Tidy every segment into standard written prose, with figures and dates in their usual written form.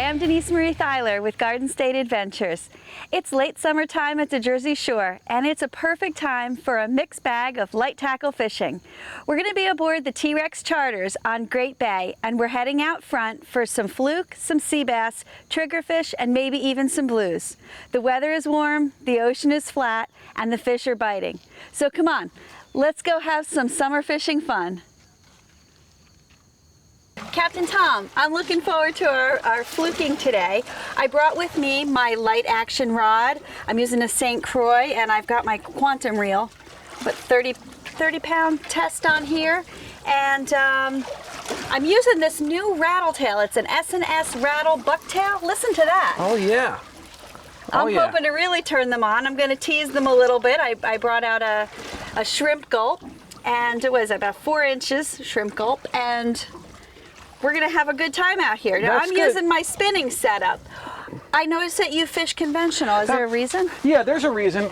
I'm Denise Marie Theiler with Garden State Adventures. It's late summertime at the Jersey Shore, and it's a perfect time for a mixed bag of light tackle fishing. We're going to be aboard the T-Rex charters on Barnegat Bay, and we're heading out front for some fluke, some sea bass, triggerfish, and maybe even some blues. The weather is warm, the ocean is flat, and the fish are biting. So come on, let's go have some summer fishing fun. Captain Tom, I'm looking forward to our fluking today. I brought with me my light action rod. I'm using a St. Croix, and I've got my quantum reel, but 30 pound test on here. And I'm using this new rattle tail. It's an S&S rattle bucktail. Listen to that. Oh yeah. I'm hoping to really turn them on. I'm going to tease them a little bit. I brought out a shrimp gulp, and it was about 4 inches shrimp gulp, and we're going to have a good time out here. Now, I'm using my spinning setup. I noticed that you fish conventional. Is there a reason? Yeah, there's a reason.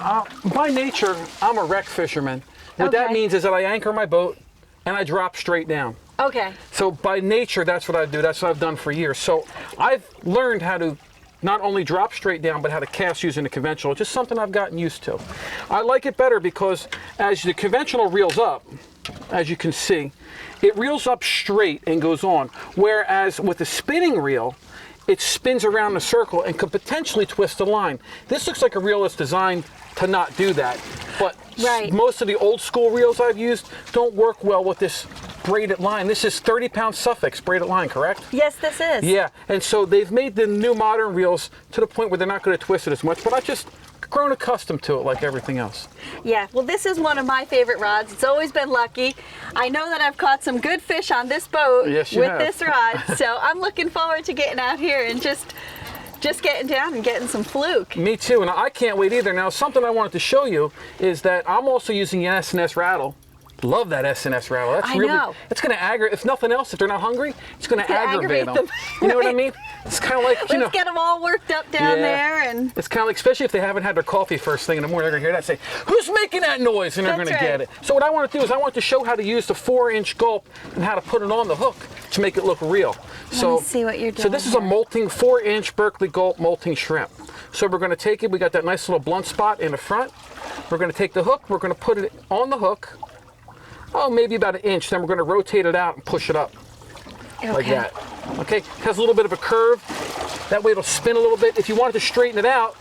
By nature, I'm a wreck fisherman. What that means is that I anchor my boat and I drop straight down. Okay. So by nature, that's what I do. That's what I've done for years. So I've learned how to not only drop straight down, but how to cast using the conventional. It's just something I've gotten used to. I like it better because as the conventional reels up, as you can see, it reels up straight and goes on. Whereas with the spinning reel, it spins around the circle and could potentially twist the line. This looks like a reel that's designed to not do that. But most of the old school reels I've used don't work well with this braided line. This is 30 pound Suffolk braided line, correct? Yes, this is. Yeah, and so they've made the new modern reels to the point where they're not going to twist it as much, but I've just grown accustomed to it like everything else. Yeah, well, this is one of my favorite rods. It's always been lucky. I know that I've caught some good fish on this boat with this rod, so I'm looking forward to getting out here and just getting down and getting some fluke. Me too, and I can't wait either. Now, something I wanted to show you is that I'm also using an S&S rattle. Love that S&S rattle. That's really, it's going to aggravate, if nothing else, if they're not hungry, it's going to aggravate them. You know what I mean? It's kind of like, you know. Let's get them all worked up down there. And it's kind of like, especially if they haven't had their coffee first thing in the morning, they're going to hear that say, who's making that noise? And they're going to get it. So what I want to do is I want to show how to use the 4-inch gulp and how to put it on the hook to make it look real. Let me see what you're doing. So this is a molting 4-inch Berkeley gulp molting shrimp. So we're going to take it, we got that nice little blunt spot in the front. We're going to take the hook, we're going to put it on the hook. Oh, maybe about 1 inch. Then we're going to rotate it out and push it up like that. Okay, it has a little bit of a curve. That way it'll spin a little bit. If you wanted to straighten it out,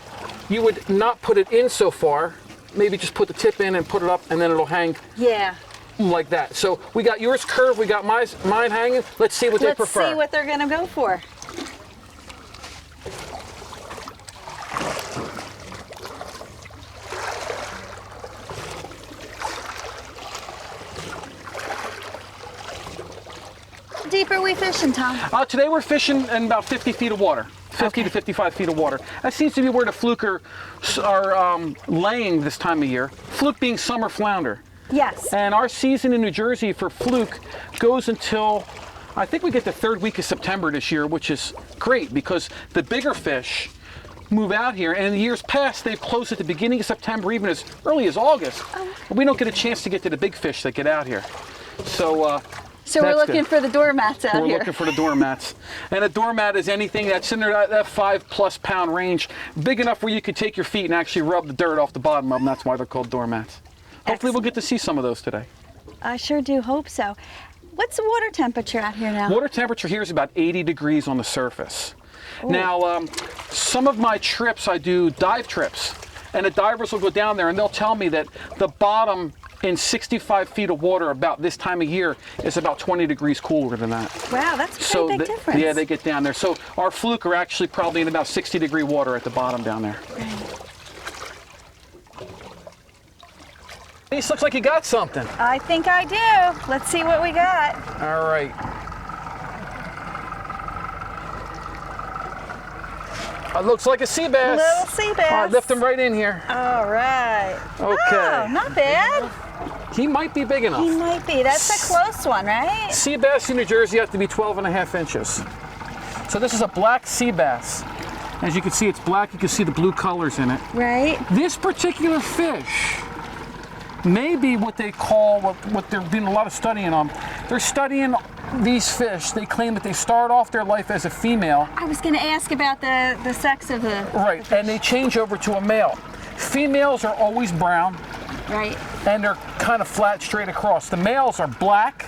you would not put it in so far. Maybe just put the tip in and put it up, and then it'll hang like that. So we got yours curved, we got mine hanging. Let's see what they prefer. Let's see what they're going to go for. How deep are we fishing, Tom? Today we're fishing in about 50 feet of water. 50 to 55 feet of water. That seems to be where the flukers are laying this time of year. Fluke being summer flounder. Yes. And our season in New Jersey for fluke goes until, I think we get the 3rd week of September this year, which is great because the bigger fish move out here, and in the years past they've closed at the beginning of September, even as early as August. But we don't get a chance to get to the big fish that get out here. So we're looking for the doormats out here. We're looking for the doormats. And a doormat is anything that's in there, that 5+ pound range, big enough where you could take your feet and actually rub the dirt off the bottom of them. That's why they're called doormats. Hopefully we'll get to see some of those today. I sure do hope so. What's the water temperature out here now? Water temperature here is about 80 degrees on the surface. Ooh. Now, some of my trips, I do dive trips, and the divers will go down there and they'll tell me that the bottom in 65 feet of water about this time of year is about 20 degrees cooler than that. Wow, that's a pretty big difference. Yeah, they get down there. So our fluke are actually probably in about 60 degree water at the bottom down there. This looks like you got something. I think I do. Let's see what we got. All right. It looks like a sea bass. Little sea bass. All right, lift him right in here. All right. Okay. Oh, not bad. He might be big enough. He might be. That's a close one, right? Sea bass in New Jersey have to be 12.5 inches. So this is a black sea bass. As you can see, it's black. You can see the blue colors in it. Right. This particular fish may be what they call, what they're doing a lot of studying on. They're studying these fish. They claim that they start off their life as a female. I was going to ask about the sex of the Right, the and they change over to a male. Females are always brown, right. and they're kind of flat straight across. The males are black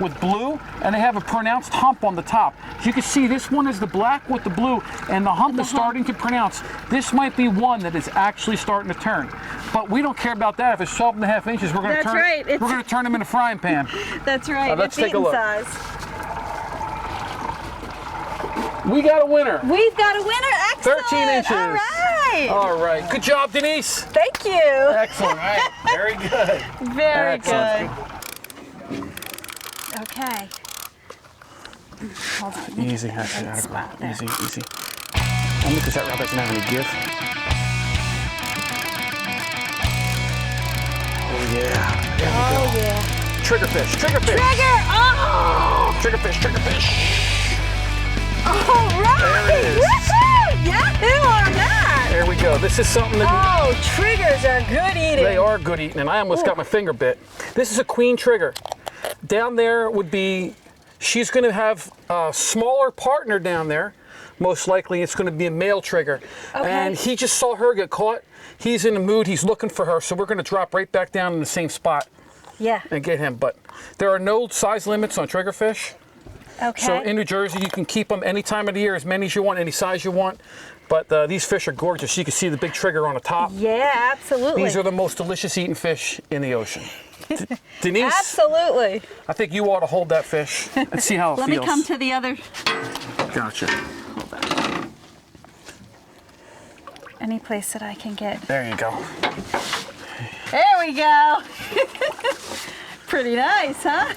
with blue, and they have a pronounced hump on the top. As you can see, this one is the black with the blue, and the hump is starting to pronounce. This might be one that is actually starting to turn. But we don't care about that. If it's 12.5 inches, we're going to turn. right. We're going to turn them in a frying pan. That's right. Let's it's take a look. size. We got a winner. We've got a winner. Excellent. 13 inches. All right. All right. Good job, Denise. Thank you. Excellent. All right. Very good. Very Excellent. good. Okay. Hold on. Easy, actually. Easy, easy. Only because that rabbit doesn't have any give. Oh, yeah. There we go. Yeah. Triggerfish, triggerfish. Trigger! Oh! Triggerfish, triggerfish. All right! There it is. Woohoo! Yahoo on that! There we go. This is something that Oh, triggers are good eating. they are good eating, and I almost got my finger bit. This is a queen trigger. Down there would be, she's going to have a smaller partner down there. Most likely it's going to be a male trigger. Okay. And he just saw her get caught. He's in the mood. He's looking for her. So we're going to drop right back down in the same spot Yeah. and get him. But there are no size limits on triggerfish. Okay. So in New Jersey, you can keep them any time of the year, as many as you want, any size you want. But these fish are gorgeous. You can see the big trigger on the top. Yeah, absolutely. These are the most delicious eating fish in the ocean. Denise, Absolutely. I think you ought to hold that fish and see how it Let feels. me come to the other. Gotcha. Hold on. Any place that I can get. There you go. There we go. Pretty nice, huh?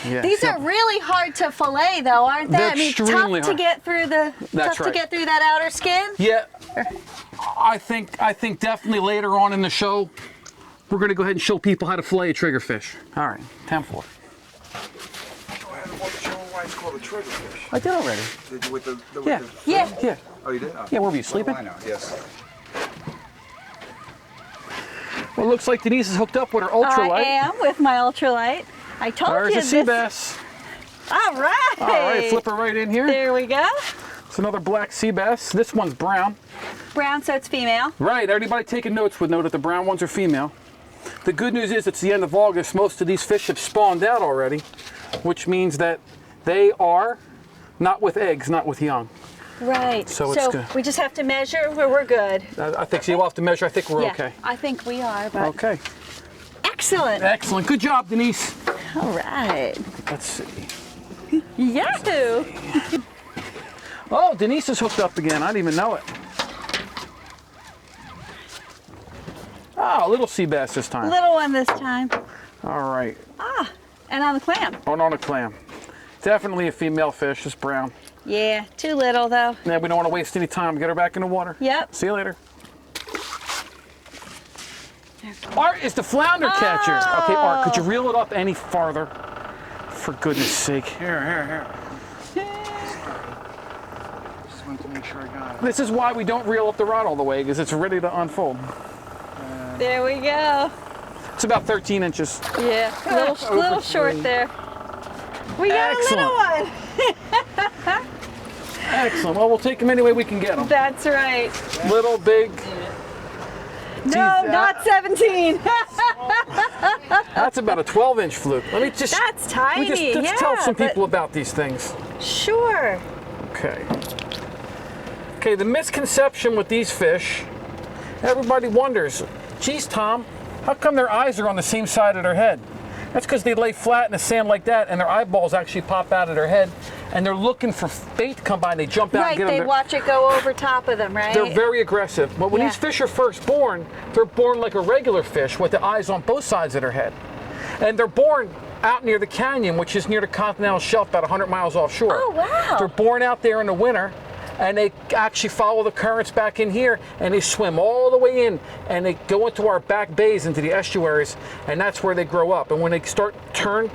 Yeah. These are really hard to fillet, though, aren't they? They're I mean, extremely tough to hard. get through the That's tough right. to get through that outer skin. Yeah. I think definitely later on in the show, we're going to go ahead and show people how to fillet a triggerfish. All right, 10-4. Go ahead and show them why it's called a triggerfish. I did already. Did you with the Yeah. Yeah. Yeah. Oh, you did? Oh. Yeah, where were you, sleeping? I know, yes. Well, it looks like Denise is hooked up with her ultralight. I am with my ultralight. I told There's you a sea bass. All right. All right, flip her right in here. There we go. It's another black sea bass. This one's brown. Brown, so it's female. Right, everybody taking notes would know that the brown ones are female. The good news is it's the end of August. Most of these fish have spawned out already, which means that they are not with eggs, not with young. Right. So it's good. We just have to measure where we're good. I think so. You'll have to measure. I think we're Yeah, okay. I think we are, but Okay. excellent. Excellent. Good job, Denise. All right. Let's see. Yahoo! Oh, Denise is hooked up again. I didn't even know it. Oh, a little sea bass this time. Little one this time. All right. And on the clam. On a clam. Definitely a female fish. It's brown. Yeah, too little though. Yeah, we don't want to waste any time. Get her back in the water. Yep. See you later. Art is the flounder catcher. Okay, Art, could you reel it up any farther? For goodness sake. Here. Just wanted to make sure I got it. This is why we don't reel up the rod all the way, because it's ready to unfold. There we go. It's about 13 inches. Yeah, Over little short 3. there. We got Excellent. a little one. Excellent. Well, we'll take them any way we can get them. That's right. Little, big. No, not 17. That's about a 12-inch fluke. Let me just. That's tiny. Let's tell some but- people about these things. Sure. Okay. Okay, the misconception with these fish, everybody wonders, geez, Tom, how come their eyes are on the same side of their head? That's because they lay flat in the sand like that, and their eyeballs actually pop out of their head, and they're looking for bait to come by, and they jump out Right, and get them. they watch it go over top of them, right? They're very aggressive. But when Yeah. these fish are first born, they're born like a regular fish with the eyes on both sides of their head. And they're born out near the canyon, which is near the continental shelf, about 100 miles offshore. Oh, wow. They're born out there in the winter, and they actually follow the currents back in here, and they swim all the way in, and they go into our back bays, into the estuaries, and that's where they grow up. And when they start to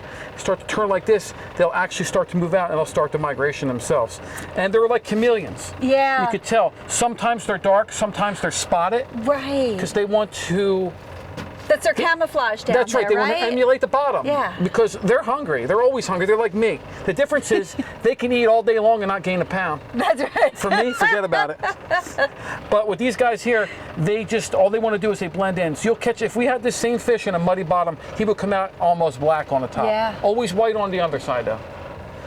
turn like this, they'll actually start to move out, and they'll start the migration themselves. And they're like chameleons. Yeah. You could tell. Sometimes they're dark, sometimes they're spotted, Right. because they want to That's their camouflage down That's right. They there, want to emulate the bottom. Yeah. Because they're hungry. They're always hungry. They're like me. The difference is they can eat all day long and not gain a pound. That's right. For me, forget about it. But with these guys here, they just, all they want to do is they blend in. So you'll catch, if we had this same fish in a muddy bottom, he would come out almost black on the top. Yeah. Always white on the underside though.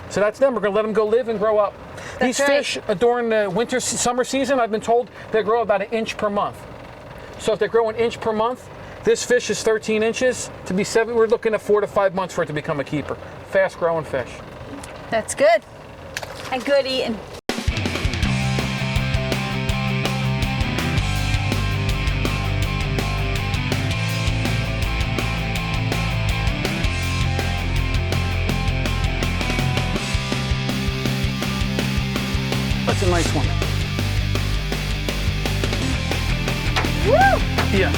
So that's them. We're going to let them go live and grow up. These fish during the winter, summer season, I've been told they grow about 1 inch per month. So if they grow 1 inch per month, this fish is 13 inches. To be 7, we're looking at 4 to 5 months for it to become a keeper. Fast growing fish. That's good. And good eating. That's a nice one. Woo! Yeah.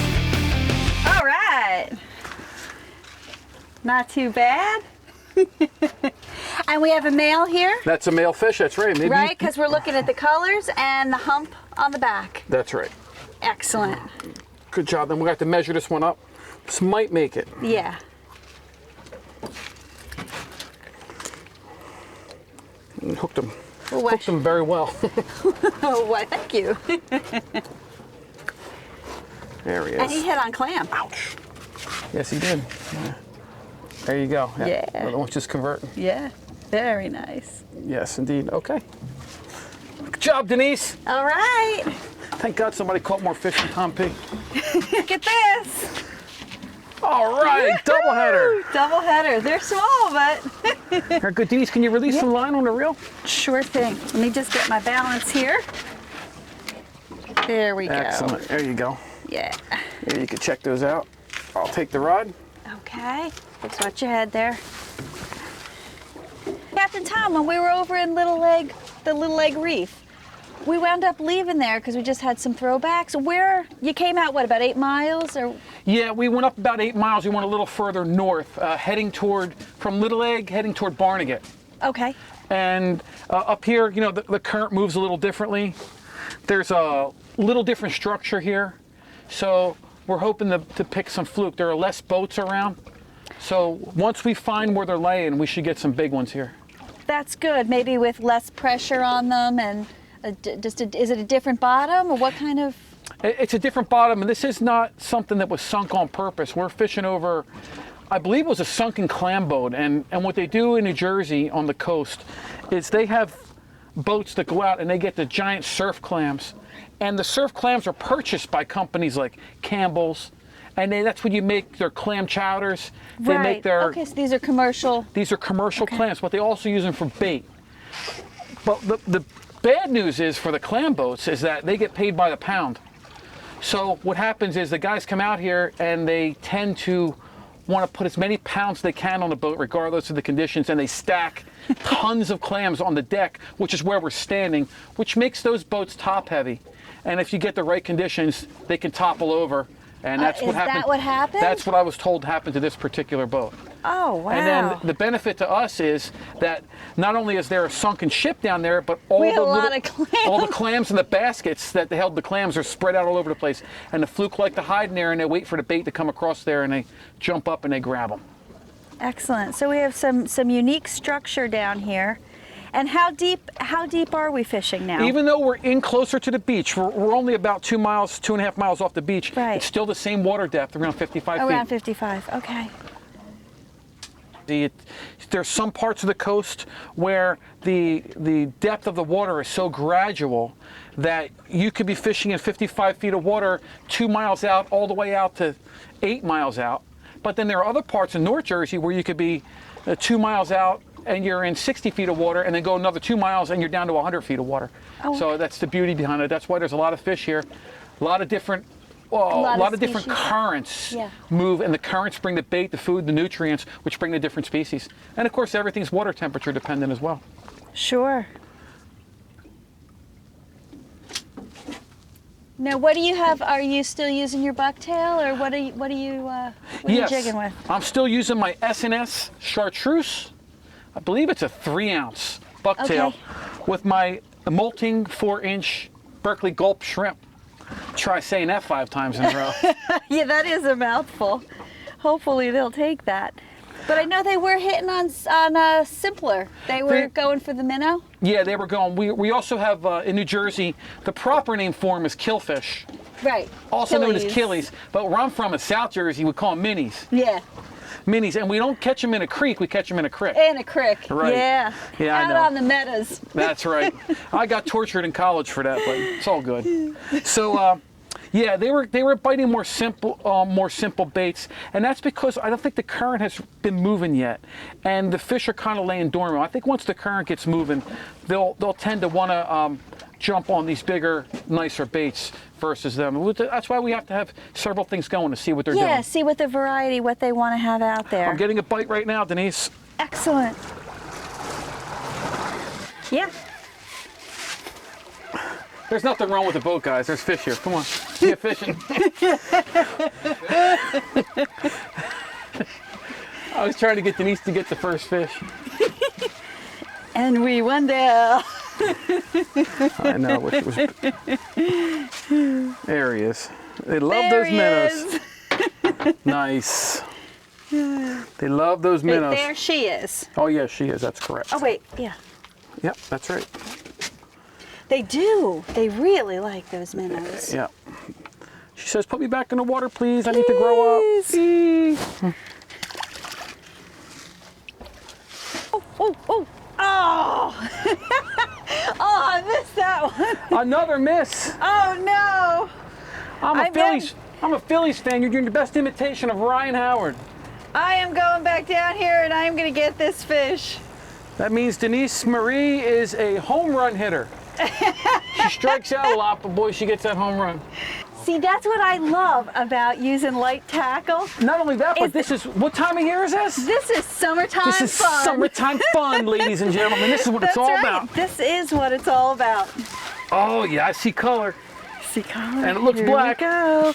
All right. Not too bad. And we have a male here. That's a male fish, that's right. Maybe Right, because we're looking at the colors and the hump on the back. That's right. Excellent. Good job. Then we have to measure this one up. This might make it. Yeah. And hooked them. Oh, Hooked them very well. oh, why, thank you. There he is. And he hit on clam. Ouch. Yes, he did. Yeah. There you go. Yeah. The one's just converting. Yeah, very nice. Yes, indeed. Okay. Good job, Denise. All right. Thank God somebody caught more fish than Tom P. Look at this. All right, double header. Double header. They're small, but Very good. Denise, can you release some line on the reel? sure thing. Let me just get my balance here. There we go. Excellent. There you go. Yeah. Here, you can check those out. I'll take the rod. Okay. Just watch your head there. Captain Tom, when we were over in Little Leg, the Little Leg Reef, we wound up leaving there because we just had some throwbacks. Where you came out, what, about 8 miles or? Yeah, we went up about 8 miles. We went a little further north, heading toward, from Little Egg, heading toward Barnegat. Okay. And up here, you know, the current moves a little differently. There's a little different structure here. So we're hoping to pick some fluke. There are less boats around. So once we find where they're laying, we should get some big ones here. That's good. Maybe with less pressure on them and is it a different bottom or what kind of? It's a different bottom, and this is not something that was sunk on purpose. We're fishing over, I believe it was a sunken clam boat, and what they do in New Jersey on the coast is they have boats that go out and they get the giant surf clams, and the surf clams are purchased by companies like Campbell's, and that's when you make their clam chowders. They Right. make their, Okay, so these are commercial. these are commercial clams, but they also use them for bait. But the bad news is for the clam boats is that they get paid by the pound. So what happens is the guys come out here and they tend to want to put as many pounds as they can on the boat regardless of the conditions, and they stack tons of clams on the deck, which is where we're standing, which makes those boats top heavy. And if you get the right conditions, they can topple over. And that's what happened. Is that what happened? That's what I was told happened to this particular boat. Oh, wow. And then the benefit to us is that not only is there a sunken ship down there, but all We had the a lot of clams. all the clams in the baskets that they held the clams are spread out all over the place. And the fluke like to hide in there, and they wait for the bait to come across there, and they jump up and they grab them. Excellent. So we have some unique structure down here. And how deep are we fishing now? Even though we're in closer to the beach, we're only about 2 miles, 2.5 miles off the beach. Right. It's still the same water depth, around 55 feet. Around 55. Okay. There's some parts of the coast where the depth of the water is so gradual that you could be fishing in 55 feet of water 2 miles out all the way out to 8 miles out. But then there are other parts in North Jersey where you could be 2 miles out and you're in 60 feet of water, and then go another 2 miles and you're down to 100 feet of water. Oh. So that's the beauty behind it. That's why there's a lot of fish here, a lot of different different species. currents Yeah. move, and the currents bring the bait, the food, the nutrients, which bring the different species. And of course, everything's water temperature dependent as well. Sure. Now, what do you have? Are you still using your bucktail, or what are you jigging with? I'm still using my S&S chartreuse. I believe it's a 3-ounce bucktail Okay. with my molting 4-inch Berkeley Gulp shrimp. Try saying that 5 times in a row. Yeah, that is a mouthful. Hopefully they'll take that. But I know they were hitting on simpler. They were going for the minnow. Yeah, they were going. We also have in New Jersey, the proper name for them is killfish. Right. Also known as killies. But where I'm from in South Jersey, we call them minis. Yeah. Minis, and we don't catch them in a creek, we catch them in a crick. In a crick. Right. Yeah. Yeah, Out I know. on the meadows. That's right. I got tortured in college for that, but it's all good. So, yeah, they were biting more simple baits, and that's because I don't think the current has been moving yet, and the fish are kind of laying dormant. I think once the current gets moving, they'll tend to want to jump on these bigger, nicer baits versus them. That's why we have to have several things going to see what they're doing. Yeah, see what the variety, what they want to have out there. I'm getting a bite right now, Denise. Excellent. Yeah. There's nothing wrong with the boat, guys. There's fish here. Come on. Get fishing. I was trying to get Denise to get the first fish. And we went there. I know. It was... There he is. They love There those he minnows. is. Nice. They love those Wait, minnows. there she is. Oh, yeah, she is. That's correct. Oh, wait. Yeah. Yep, that's right. They do. They really like those minnows. Yeah. She says, put me back in the water, please. I need to grow up. Please. Oh, oh, oh. Oh. Oh, I missed that one. Another miss. Oh, no. I'm a Phillies fan. You're doing the best imitation of Ryan Howard. I am going back down here and I'm going to get this fish. That means Denise Marie is a home run hitter. She strikes out a lot, but boy, she gets that home run. See, that's what I love about using light tackle. Not only that, but this is, what time of year is this? This is summertime fun. This is summertime fun, ladies and gentlemen. This is what it's all about. This is what it's all about. Oh, yeah, I see color. See color. And it looks black. Here we go.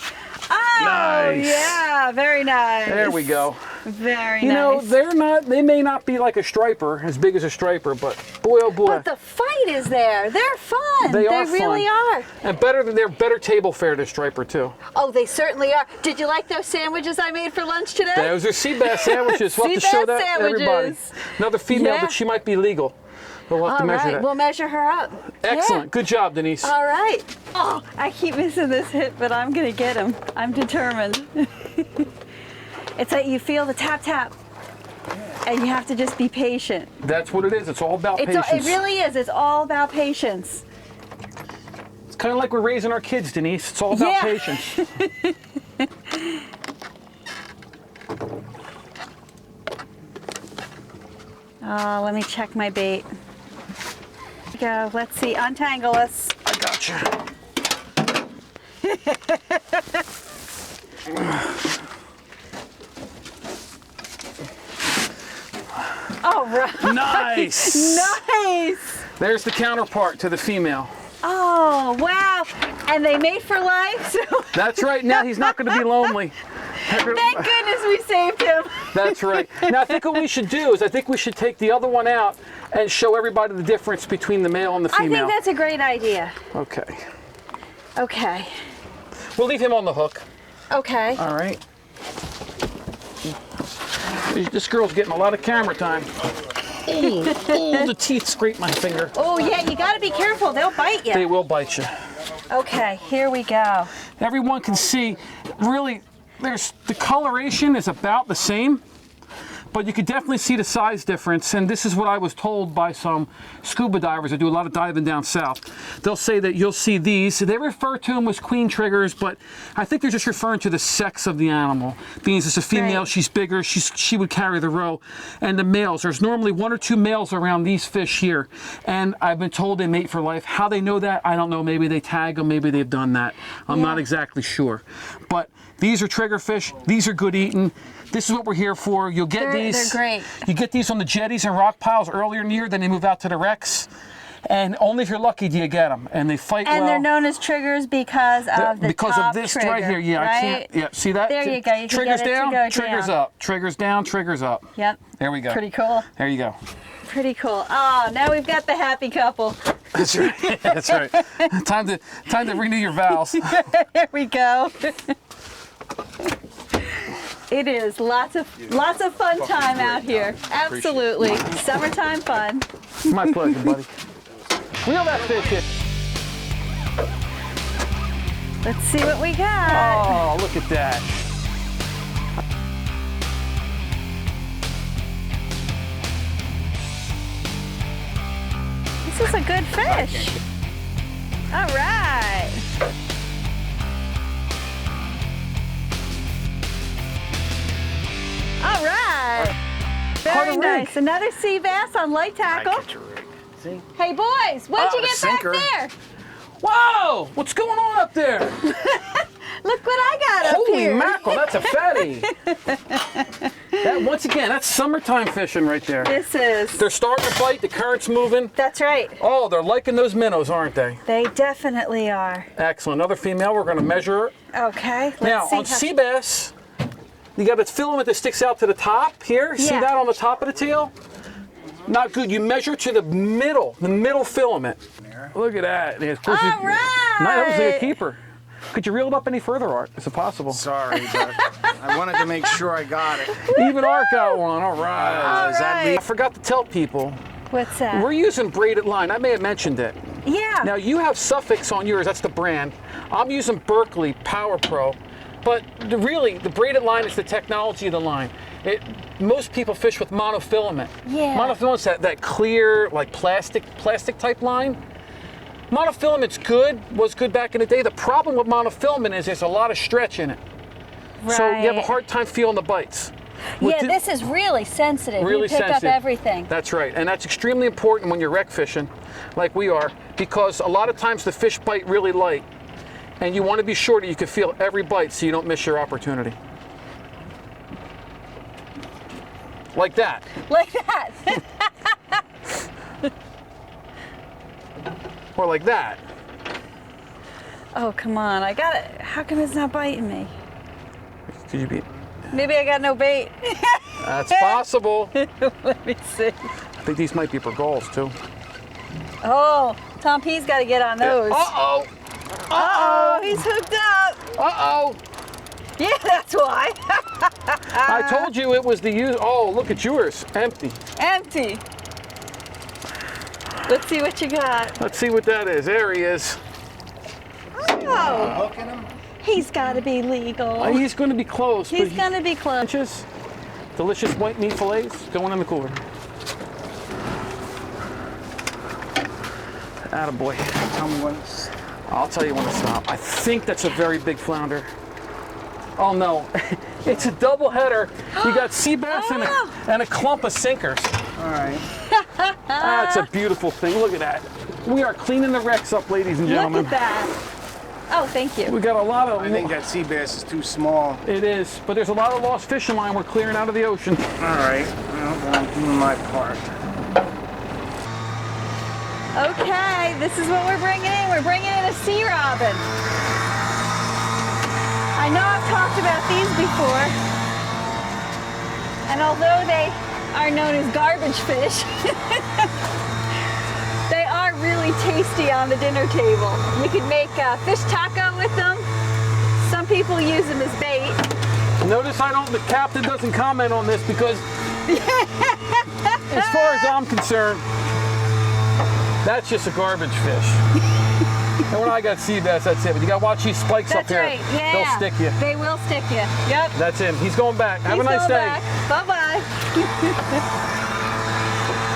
Oh, Nice. yeah, very nice. There we go. Very You nice. know, they may not be like a striper, as big as a striper, but boy, oh boy. But the fight is there. They're fun. They are really fun. are. And they're better table fare than striper too. Oh, they certainly are. Did you like those sandwiches I made for lunch today? Those are sea bass sandwiches. We'll have to Sea show bass that to everybody. sandwiches. Another female, Yeah. but she might be legal. We'll have to All measure right, that. we'll measure her up. Excellent. Yeah. Good job, Denise. All right. Oh, I keep missing this hit, but I'm going to get him. I'm determined. It's like you feel the tap, tap, and you have to just be patient. That's what it is. It's all about patience. It really is. It's all about patience. It's kind of like we're raising our kids, Denise. It's all about patience. Oh, let me check my bait. Go. Let's see. Untangle us. I got you. All right. Nice. Nice. There's the counterpart to the female. Oh, wow. And they mate for life. So That's right. Now he's not going to be lonely. thank goodness we saved him. That's right. Now I think what we should do is I think we should take the other one out and show everybody the difference between the male and the I female. think that's a great idea. Okay. Okay. We'll leave him on the hook. Okay. All right. This girl's getting a lot of camera time. Oh, the teeth scrape my finger. Oh, yeah, you got to be careful. They'll bite you. They will bite you. Okay, here we go. Everyone can see, really, the coloration is about the same, but you could definitely see the size difference. And this is what I was told by some scuba divers that do a lot of diving down south. They'll say that you'll see these. They refer to them as queen triggers, but I think they're just referring to the sex of the animal. Being it's a female, Right. she's bigger, she would carry the roe. And the males, there's normally 1 or 2 males around these fish here. And I've been told they mate for life. How they know that, I don't know. Maybe they tag them, maybe they've done that. I'm not exactly sure. But these are trigger fish. These are good eating. This is what we're here for. You'll get these. They're great. You get these on the jetties and rock piles earlier in the year, then they move out to the wrecks. And only if you're lucky do you get them. And they fight well. And they're known as triggers because of the because top of this trigger, right here. Yeah, right? I can't. Yeah, see that? There you go. You can triggers get it down, to go triggers down. up. Triggers down, triggers up. Yep. There we go. Pretty cool. There you go. Pretty cool. Oh, now we've got the happy couple. That's right. That's right. Time to renew your vows. There we go. It is lots of fun time out here. Absolutely. Summertime fun. My pleasure, buddy. Reel that fish in. Let's see what we got. Oh, look at that. This is a good fish. All right. All right. Very rig. nice. Another sea bass on light tackle. See? Hey boys, what'd you the get sinker. back there? Whoa! What's going on up there? Look what I got up Holy here. mackerel, that's a fatty. That, once again, that's summertime fishing right there. This is. They're starting to bite, the current's moving. That's right. Oh, they're liking those minnows, aren't they? They definitely are. Excellent. Another female, we're going to measure her. Okay. Let's Now, see on sea bass, you got its filament that sticks out to the top here. See Yeah. that on the top of the tail? Not good. You measure to the middle filament. Look at that. Yeah, of course All No, right. that was like a keeper. Could you reel it up any further, Art? Is it possible? Sorry, but I wanted to make sure I got it. Even Art got one. All right. Does that right. I forgot to tell people, What's that? we're using braided line. I may have mentioned it. Yeah. Now, you have Suffix on yours. That's the brand. I'm using Berkeley Power Pro. But really, the braided line is the technology of the line. Most people fish with monofilament. Yeah. Monofilament's that clear, like plastic type line. Monofilament's good, was good back in the day. The problem with monofilament is there's a lot of stretch in it. Right. So you have a hard time feeling the bites. With Yeah, the- this is really sensitive. really You pick sensitive. up everything. That's right, and that's extremely important when you're wreck fishing, like we are, because a lot of times the fish bite really light, and you want to be sure that you can feel every bite so you don't miss your opportunity. Like that. Like that. Or like that. Oh, come on. I got it. How come it's not biting me? Could you be? Maybe I got no bait. That's possible. Let me see. I think these might be Bergols too. Oh, Tom P's got to get on those. Uh-oh. Uh-oh, he's hooked up. Uh-oh. Yeah, that's why. I told you it was the use. Oh, look at yours. Empty. Empty. Let's see what you got. Let's see what that is. There he is. Oh, Hooking him? he's got to be legal. He's going to be close. He's but going to be close. Delicious, delicious white meat fillets going in the cooler. Attaboy. Tell me when it's... I'll tell you when to stop. I think that's a very big flounder. Oh no, it's a double header. You got sea bass and a clump of sinkers. All right. That's a beautiful thing. Look at that. We are cleaning the wrecks up, ladies and gentlemen. Look at that. Oh, thank you. We got a lot of. I think that sea bass is too small. It is, but there's a lot of lost fishing line we're clearing out of the ocean. All right. Well, then I'm doing my part. Okay, this is what we're bringing in. We're bringing in a sea robin. I know I've talked about these before, and although they are known as garbage fish, they are really tasty on the dinner table. You could make a fish taco with them. Some people use them as bait. Notice the captain doesn't comment on this because, as far as I'm concerned, that's just a garbage fish. And when I got sea bass, that's it. But you got to watch these spikes That's up here. right, yeah. They'll stick you. They will stick you. Yep. That's him. He's going back. Have a nice day. Bye-bye.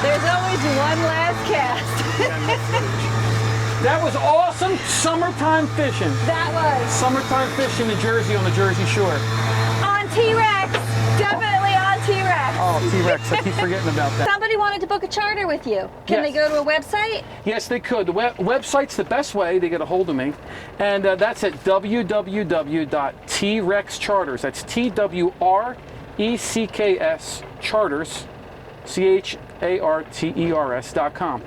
There's always one last cast. That was awesome summertime fishing. That was Summertime fishing in Jersey on the Jersey Shore. on T-Rex. Definitely on T-Rex. Oh, T-Rex. I keep forgetting about that. Somebody wanted to book a charter with you. Can they Yes. go to a website? Yes, they could. The website's the best way to get a hold of me. And that's at www.trexcharters. That's TWRECKS Charters, CHARTERS.com.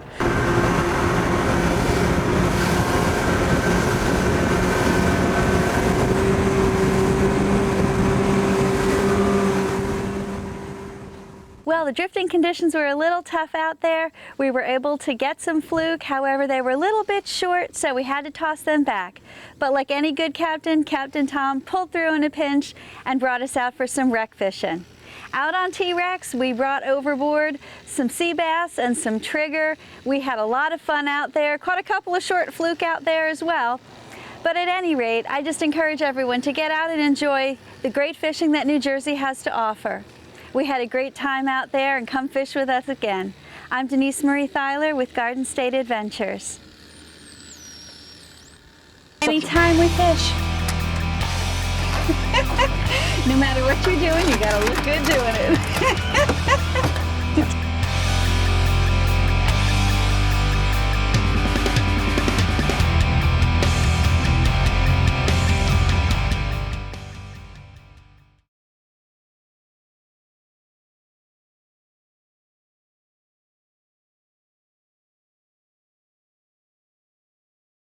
the drifting conditions were a little tough out there, we were able to get some fluke. However, they were a little bit short, so we had to toss them back. But like any good captain, Captain Tom pulled through in a pinch and brought us out for some wreck fishing. Out on T-Rex, we brought overboard some sea bass and some trigger. We had a lot of fun out there, caught a couple of short fluke out there as well. But at any rate, I just encourage everyone to get out and enjoy the great fishing that New Jersey has to offer. We had a great time out there, and come fish with us again. I'm Denise Marie Theiler with Garden State Adventures. Anytime we fish. No matter what you're doing, you gotta look good doing it.